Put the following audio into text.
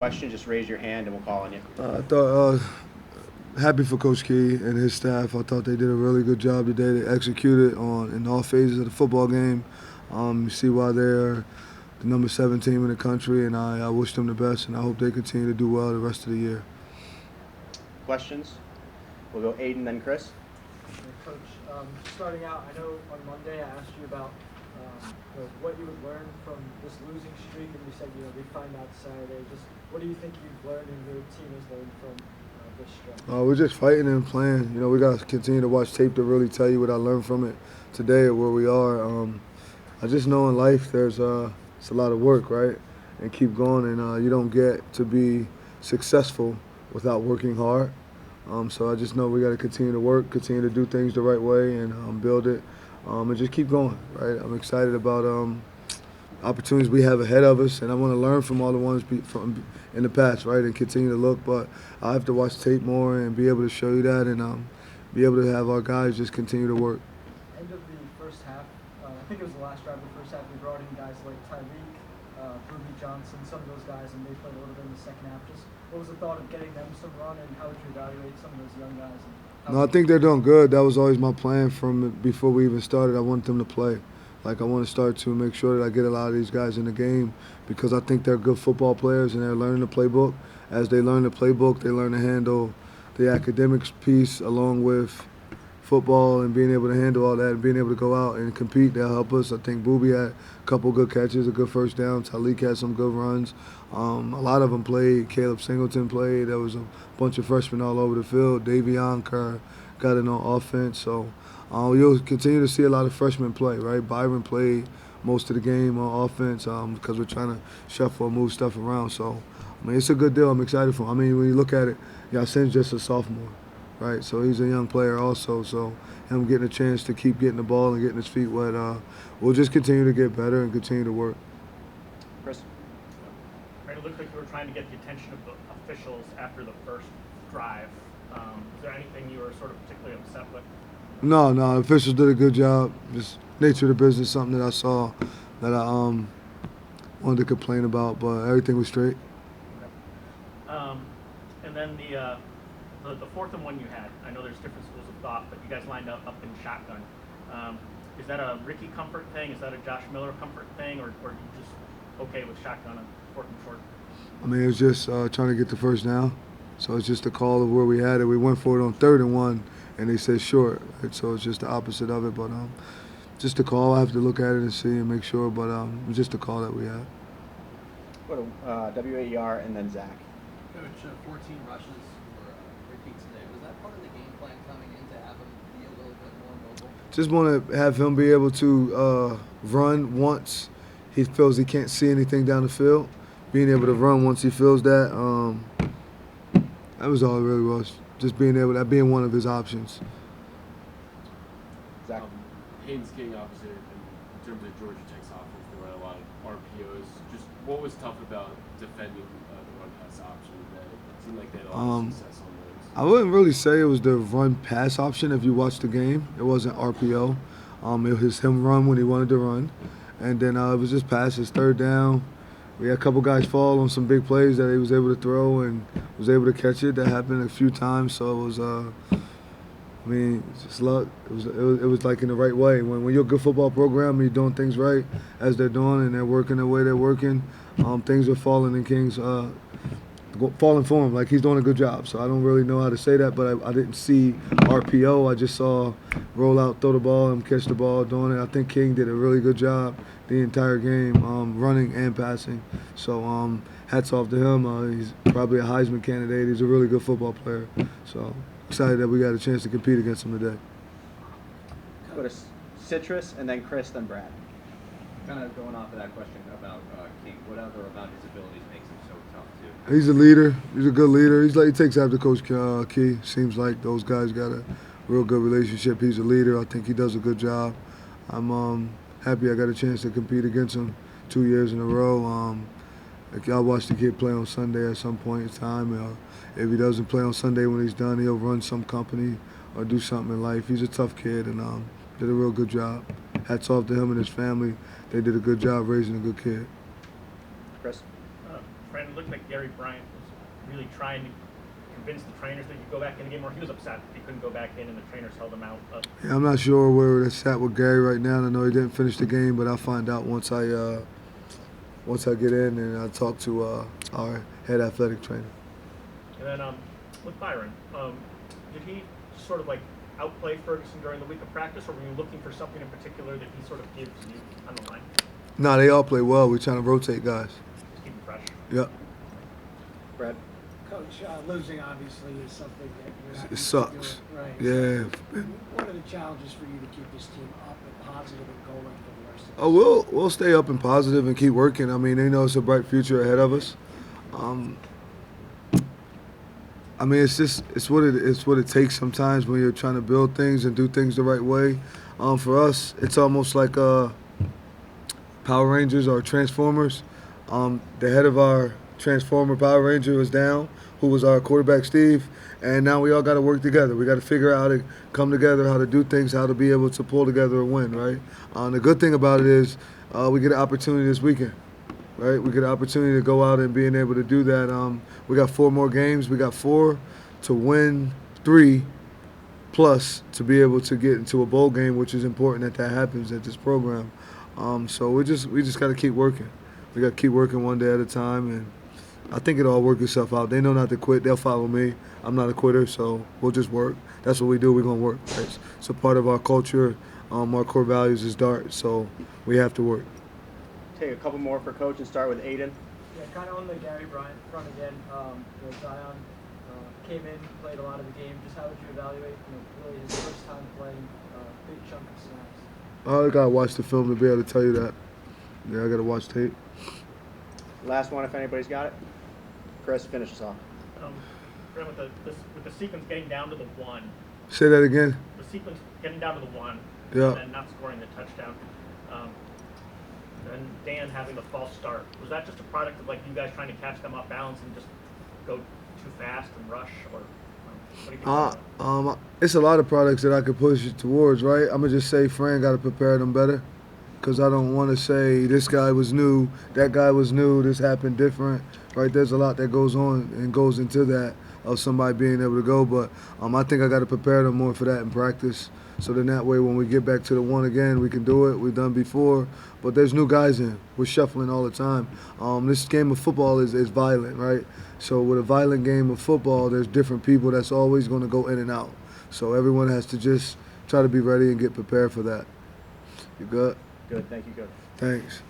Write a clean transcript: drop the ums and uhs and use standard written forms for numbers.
Question, just raise your hand and we'll call on you. I thought happy for Coach Key and his staff. I thought they did a really good job today. They executed on in all phases of the football game. You see why they're the number 7 team in the country, and I wish them the best, and I hope they continue to do well the rest of the year. Questions? We'll go Aiden, then Chris. Coach, starting out, I know on Monday I asked you about what you would learn from this losing streak, and you said we find out Saturday. Just what do you think you've learned and your team has learned from this stretch? We're just fighting and playing. We got to continue to watch tape to really tell you what I learned from it today or where we are. I just know in life it's a lot of work, right? And keep going, and you don't get to be successful without working hard. So I just know we got to continue to work, continue to do things the right way, and build it, and just keep going, right? I'm excited about opportunities we have ahead of us, and I want to learn from all the ones from in the past, right, and continue to look. But I have to watch tape more and be able to show you that, and be able to have our guys just continue to work. End of the first half, I think it was the last drive of the first half, we brought in guys like Tyreek, Ruby Johnson, some of those guys, and they played a little bit in the second half. Just what was the thought of getting them some run, and how would you evaluate some of those young guys? No, I think they're doing good. That was always my plan from before we even started. I want them to play. I want to start to make sure that I get a lot of these guys in the game because I think they're good football players and they're learning the playbook. As they learn the playbook, they learn to handle the academics piece along with football and being able to handle all that and being able to go out and compete. They'll help us. I think Booby had a couple good catches, a good first down. Talik had some good runs. A lot of them played. Caleb Singleton played. There was a bunch of freshmen all over the field. Davion Kerr got in on offense. So you'll continue to see a lot of freshmen play, right? Byron played most of the game on offense because we're trying to shuffle and move stuff around. So, it's a good deal. I'm excited for him. When you look at it, Yasin's just a sophomore, right? So he's a young player also. So him getting a chance to keep getting the ball and getting his feet wet, we'll just continue to get better and continue to work. Chris? It looked like you were trying to get the attention of the officials after the first drive. Is there anything you were sort of particularly upset with? No, the officials did a good job. Just nature of the business, something that I saw that I wanted to complain about, but everything was straight. And then the fourth and one you had, I know there's different schools of thought, but you guys lined up in shotgun. Is that a Ricky comfort thing? Is that a Josh Miller comfort thing? Or are you just okay with shotgun on fourth and short? It was just trying to get the first down. So it's just a call of where we had it. We went for it on 3rd and 1, and they said short. Right? So it's just the opposite of it. But just a call. I have to look at it and see and make sure. But it was just a call that we had. Go to WAER and then Zach. Coach, 14 rushes for Ricky today. Was that part of the game plan coming in to have him be a little bit more mobile? Just want to have him be able to run once he feels he can't see anything down the field. Being able to run once he feels that. That was all it really was. Just being able that being one of his options. Zach? Haynes King, obviously, in terms of Georgia Tech's offense, they run a lot of RPOs. Just what was tough about defending the run pass option today? It seemed like they had a lot of success on those. I wouldn't really say it was the run pass option if you watch the game. It wasn't RPO. It was him run when he wanted to run. And then it was just passes, 3rd down. We had a couple guys fall on some big plays that he was able to throw and was able to catch it. That happened a few times, so it was, it's just luck. It was like in the right way. When you're a good football program and you're doing things right as they're doing and they're working the way they're working, things are falling in King's falling for him. Like he's doing a good job. So I don't really know how to say that, but I didn't see RPO. I just saw roll out, throw the ball, and catch the ball doing it. I think King did a really good job the entire game, running and passing. So hats off to him. He's probably a Heisman candidate. He's a really good football player. So excited that we got a chance to compete against him today. Go to Citrus and then Chris, then Brad. Kind of going off of that question about King, what other about his abilities makes him so tough too? He's a leader. He's a good leader. He takes after Coach Key. Seems like those guys got a real good relationship. He's a leader. I think he does a good job. I'm happy I got a chance to compete against him 2 years in a row. I'll watch the kid play on Sunday at some point in time. If he doesn't play on Sunday when he's done, he'll run some company or do something in life. He's a tough kid and did a real good job. Hats off to him and his family. They did a good job raising a good kid. Chris? Fran, it looked like Gary Bryant was really trying to convince the trainers that he could go back in the game, or he was upset that he couldn't go back in and the trainers held him out. Yeah, I'm not sure where it's at with Gary right now. I know he didn't finish the game, but I'll find out once I get in and I talk to our head athletic trainer. And then with Byron, did he sort of like outplay Ferguson during the week of practice, or were you looking for something in particular that he sort of gives you on the line? No, they all play well. We're trying to rotate guys. Just keep him fresh. Yep. Brad? Coach, losing obviously is something that you're not It used to sucks. doing, right? Yeah. What are the challenges for you to keep this team up and positive and going for the rest of the Oh, we'll stay up and positive and keep working. I mean, they know it's a bright future ahead of us. I mean, it's what it takes sometimes when you're trying to build things and do things the right way. For us, it's almost like Power Rangers or Transformers. The head of our Transformer Power Ranger was down, who was our quarterback, Steve, and now we all got to work together. We got to figure out how to come together, how to do things, how to be able to pull together and win, right? The good thing about it is we get an opportunity this weekend, right? We get an opportunity to go out and being able to do that. We got 4 more games. We got 4 to win 3 plus to be able to get into a bowl game, which is important that happens at this program. So we just got to keep working. We got to keep working one day at a time, and I think it'll all work itself out. They know not to quit. They'll follow me. I'm not a quitter, so we'll just work. That's what we do. We're going to work. It's a part of our culture. Our core values is Dart, so we have to work. Take a couple more for Coach and start with Aiden. Yeah, kind of on the Gary Bryant front again. Zion came in, played a lot of the game. Just how would you evaluate, really his first time playing a big chunk of snaps? I got to watch the film to be able to tell you that. Yeah, I got to watch tape. Last one, if anybody's got it. Chris, finish us off. Fran, with the sequence getting down to the 1, Say that again. the sequence getting down to the 1, Yeah. and then not scoring the touchdown, and Dan having the false start. Was that just a product of like you guys trying to catch them off balance and just go too fast and rush, or what do you think about that? It's a lot of products that I could push it towards, right? I'm gonna just say Fran got to prepare them better, because I don't want to say this guy was new, that guy was new, this happened different, right? There's a lot that goes on and goes into that of somebody being able to go, but I think I got to prepare them more for that in practice, so then that way when we get back to the 1 again, we can do it. We've done before, but there's new guys in. We're shuffling all the time. This game of football is violent, right? So with a violent game of football, there's different people that's always going to go in and out. So everyone has to just try to be ready and get prepared for that. You good? Good, thank you, Coach. Thanks.